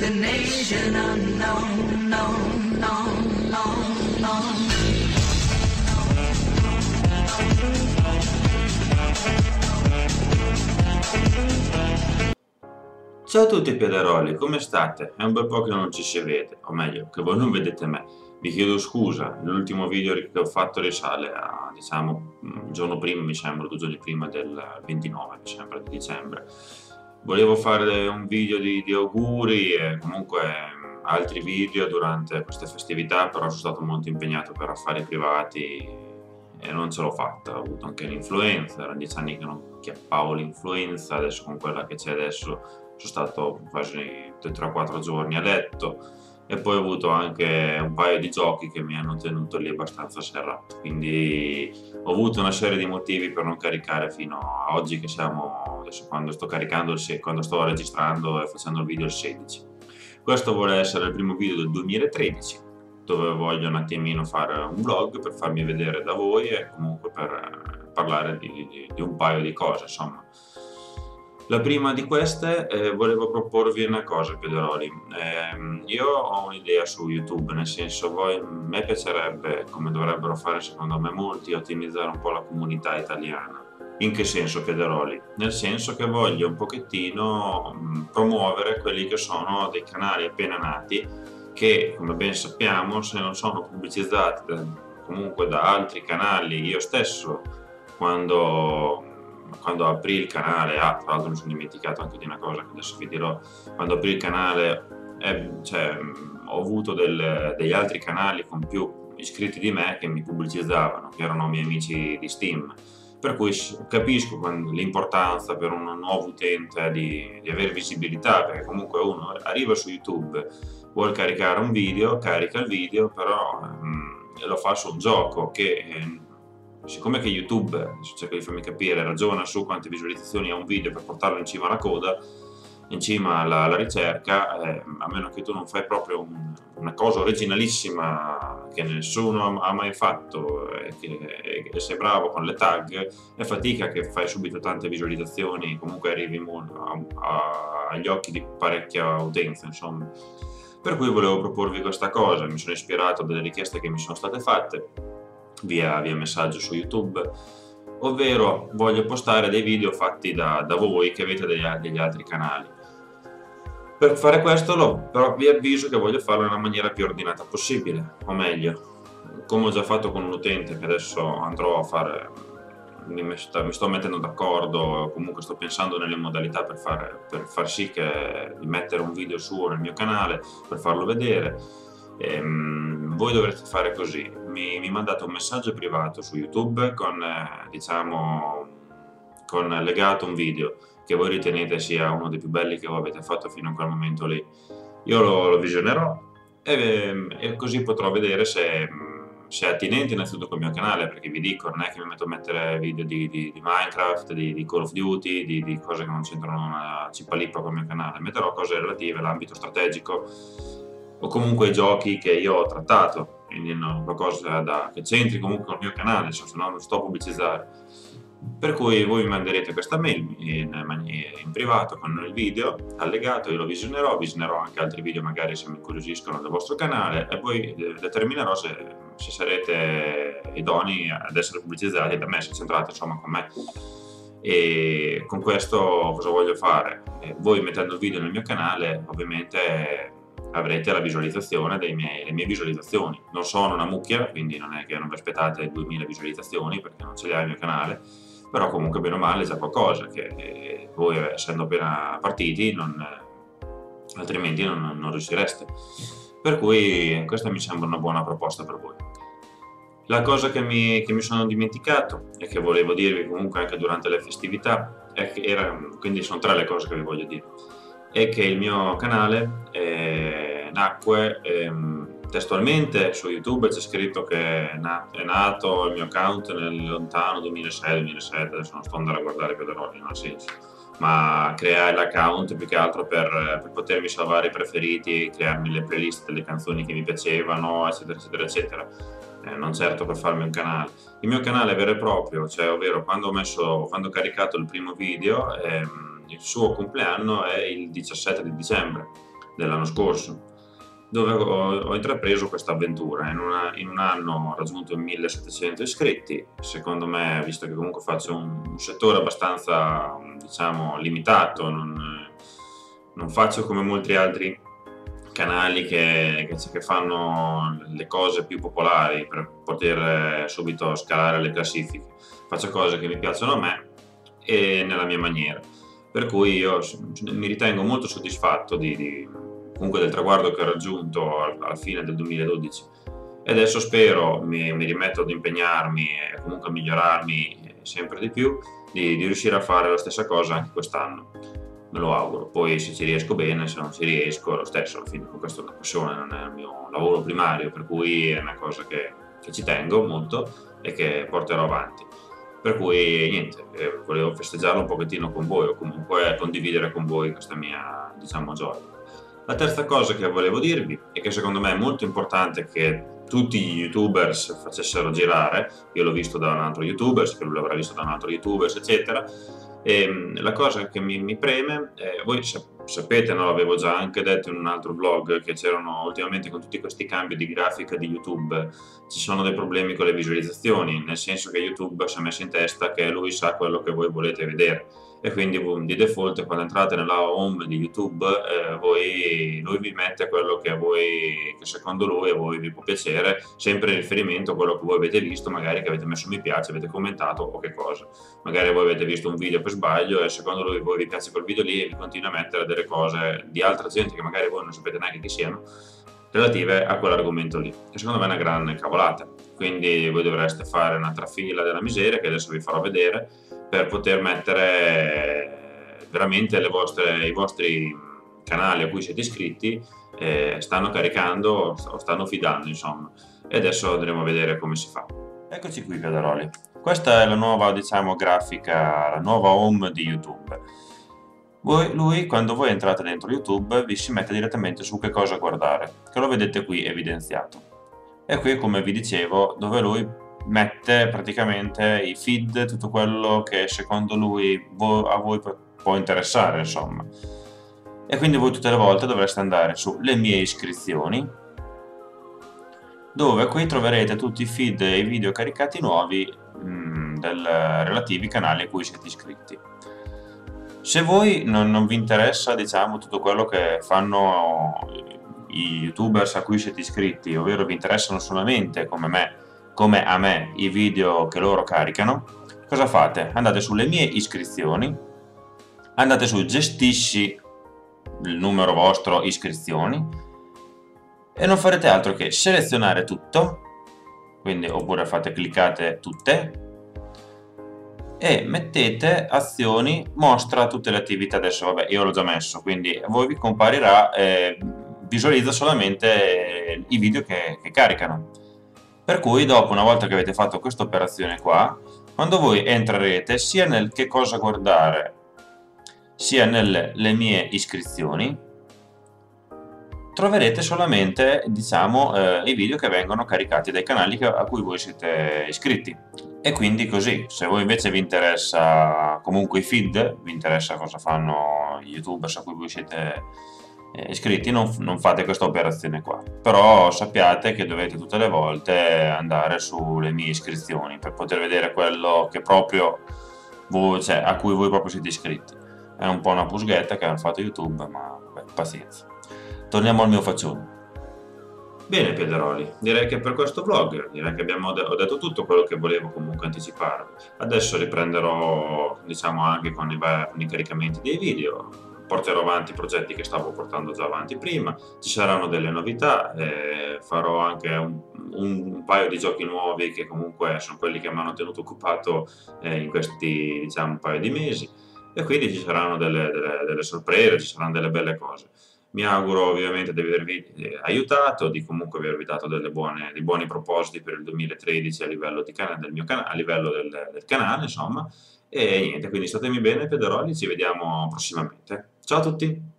destination unknown, known, known, known, known. Ciao a tutti piaderoli, come state? È un bel po' che non ci si vede, o meglio, che voi non vedete me. Vi chiedo scusa, l'ultimo video che ho fatto risale a, diciamo, un giorno prima, mi sembra, 2 giorni prima del 29, mi sembra, di dicembre. Volevo fare un video di auguri e comunque altri video durante queste festività, però sono stato molto impegnato per affari privati e non ce l'ho fatta. Ho avuto anche l'influenza, erano 10 anni che non chiappavo l'influenza, adesso con quella che c'è adesso sono stato quasi 3-4 giorni a letto e poi ho avuto anche un paio di giochi che mi hanno tenuto lì abbastanza serrato, quindi ho avuto una serie di motivi per non caricare fino a oggi, che siamo adesso, quando sto caricando quando sto registrando e facendo il video il 16. Questo vuole essere il primo video del 2013 dove voglio un attimino fare un vlog per farmi vedere da voi e comunque per parlare di un paio di cose, insomma. La prima di queste, volevo proporvi una cosa, piaderoli. Io ho un'idea su YouTube, nel senso, a me piacerebbe, come dovrebbero fare secondo me molti, ottimizzare un po' la comunità italiana. In che senso, piaderoli? Nel senso che voglio un pochettino promuovere quelli che sono dei canali appena nati che, come ben sappiamo, se non sono pubblicizzati comunque da altri canali. Io stesso, quando aprì il canale, tra l'altro mi sono dimenticato anche di una cosa che adesso vi dirò, quando aprì il canale ho avuto degli altri canali con più iscritti di me che mi pubblicizzavano, che erano miei amici di Steam, per cui capisco l'importanza per un nuovo utente di avere visibilità, perché comunque uno arriva su YouTube, vuole caricare un video, carica il video, però lo fa su un gioco che siccome che YouTube, cerco di farmi capire, ragiona su quante visualizzazioni ha un video per portarlo in cima alla coda, in cima alla ricerca, a meno che tu non fai proprio una cosa originalissima che nessuno ha mai fatto e che sei bravo con le tag, è fatica che fai subito tante visualizzazioni, comunque arrivi agli occhi di parecchia utenza, insomma. Per cui volevo proporvi questa cosa, mi sono ispirato dalle richieste che mi sono state fatte via messaggio su YouTube, ovvero voglio postare dei video fatti da voi che avete degli altri canali. Per fare questo però vi avviso che voglio farlo nella maniera più ordinata possibile, o meglio, come ho già fatto con un utente che adesso andrò a fare, mi sto mettendo d'accordo, comunque sto pensando nelle modalità per far sì di mettere un video suo nel mio canale, per farlo vedere. Voi dovrete fare così: mi mandate un messaggio privato su YouTube con legato un video che voi ritenete sia uno dei più belli che voi avete fatto fino a quel momento lì. Io lo visionerò e così potrò vedere se è attinente innanzitutto col mio canale, perché vi dico, non è che mi metto a mettere video di Minecraft, di Call of Duty, di cose che non c'entrano una cipalippa col mio canale. Metterò cose relative all'ambito strategico o comunque i giochi che io ho trattato, quindi qualcosa che c'entri comunque col mio canale, se no non sto a pubblicizzare. Per cui voi mi manderete questa mail in privato con il video allegato, io lo visionerò anche altri video magari se mi incuriosiscono del vostro canale, e poi determinerò se sarete idonei ad essere pubblicizzati da me, se c'entrate insomma con me. E con questo cosa voglio fare? Voi mettendo il video nel mio canale ovviamente avrete la visualizzazione le mie visualizzazioni. Non sono una mucchia, quindi non è che non vi aspettate 2000 visualizzazioni perché non ce le ha il mio canale, però comunque bene o male è già qualcosa che voi, essendo appena partiti, altrimenti non riuscireste. Per cui questa mi sembra una buona proposta per voi. La cosa che mi sono dimenticato e che volevo dirvi comunque anche durante le festività, quindi sono 3 le cose che vi voglio dire, è che il mio canale nacque testualmente su YouTube, c'è scritto che è nato il mio account nel lontano 2006-2007, adesso non sto andando a guardare più da non ha senso, ma creai l'account più che altro per potermi salvare i preferiti, crearmi le playlist delle canzoni che mi piacevano, eccetera eccetera eccetera, non certo per farmi un canale. Il mio canale vero e proprio, cioè ovvero quando ho caricato il primo video, il suo compleanno è il 17 di dicembre, dell'anno scorso, dove ho intrapreso questa avventura. In un anno ho raggiunto i 1700 iscritti. Secondo me, visto che comunque faccio un settore abbastanza, diciamo, limitato, non faccio come molti altri canali che fanno le cose più popolari per poter subito scalare le classifiche. Faccio cose che mi piacciono a me e nella mia maniera. Per cui io mi ritengo molto soddisfatto comunque del traguardo che ho raggiunto alla fine del 2012, e adesso spero, mi rimetto ad impegnarmi e comunque a migliorarmi sempre di più, di riuscire a fare la stessa cosa anche quest'anno. Me lo auguro. Poi se ci riesco bene, se non ci riesco lo stesso, alla fine questa è una passione, non è il mio lavoro primario, per cui è una cosa che ci tengo molto e che porterò avanti. Per cui niente, volevo festeggiarlo un pochettino con voi, o comunque condividere con voi questa mia, diciamo, gioia. La terza cosa che volevo dirvi è che secondo me è molto importante che tutti gli youtubers facessero girare. Io l'ho visto da un altro youtuber, che lui l'avrà visto da un altro youtuber, eccetera. E la cosa che mi preme, voi sapete, no, l'avevo già anche detto in un altro vlog, che c'erano ultimamente, con tutti questi cambi di grafica di YouTube, ci sono dei problemi con le visualizzazioni, nel senso che YouTube si è messo in testa che lui sa quello che voi volete vedere, e quindi di default quando entrate nella home di YouTube lui vi mette quello che secondo lui a voi vi può piacere, sempre in riferimento a quello che voi avete visto, magari che avete messo mi piace, avete commentato o che cosa. Magari voi avete visto un video per sbaglio e secondo lui voi vi piace quel video lì e vi continua a mettere delle cose di altra gente che magari voi non sapete neanche chi siano, relative a quell'argomento lì. E secondo me è una gran cavolata. Quindi voi dovreste fare una trafila della miseria, che adesso vi farò vedere, per poter mettere veramente i vostri canali a cui siete iscritti stanno caricando o stanno fidando, insomma. E adesso andremo a vedere come si fa. Eccoci qui, Piadaroli. Questa è la nuova, diciamo, grafica, la nuova home di YouTube. Lui, quando voi entrate dentro YouTube, vi si mette direttamente su che cosa guardare, che lo vedete qui evidenziato. E qui, come vi dicevo, dove lui mette praticamente i feed, tutto quello che secondo lui a voi può interessare, insomma. E quindi voi tutte le volte dovreste andare su le mie iscrizioni, dove qui troverete tutti i feed e i video caricati nuovi relativi canali a cui siete iscritti. Se voi non vi interessa, diciamo, tutto quello che fanno i youtubers a cui siete iscritti, ovvero vi interessano solamente, come a me, i video che loro caricano, cosa fate? Andate sulle mie iscrizioni, andate su gestisci il numero vostro iscrizioni e non farete altro che selezionare tutto, quindi oppure cliccate tutte e mettete azioni, mostra tutte le attività. Adesso vabbè, io l'ho già messo, quindi a voi vi comparirà, visualizza solamente i video che caricano. Per cui dopo, una volta che avete fatto questa operazione qua, quando voi entrerete sia nel che cosa guardare sia nelle mie iscrizioni, troverete solamente, diciamo, i video che vengono caricati dai canali a cui voi siete iscritti. E quindi così, se voi invece vi interessa comunque i feed, vi interessa cosa fanno gli youtubers a cui voi siete iscritti, non fate questa operazione qua. Però sappiate che dovete tutte le volte andare sulle mie iscrizioni per poter vedere quello che proprio voi, cioè, a cui voi proprio siete iscritti. È un po' una pusghetta che hanno fatto YouTube, ma vabbè, pazienza. Torniamo al mio faccione. Bene, Piadaroli, direi che per questo vlog ho detto tutto quello che volevo comunque anticiparvi. Adesso riprenderò, diciamo, anche con i caricamenti dei video, porterò avanti i progetti che stavo portando già avanti prima, ci saranno delle novità, farò anche un paio di giochi nuovi che comunque sono quelli che mi hanno tenuto occupato in questi, diciamo, un paio di mesi, e quindi ci saranno delle sorprese, ci saranno delle belle cose. Mi auguro ovviamente di avervi aiutato, di comunque avervi dato dei buoni propositi per il 2013 a livello del mio canale, a livello del canale, insomma. E niente, quindi statemi bene, Piadaroli, ci vediamo prossimamente. Ciao a tutti!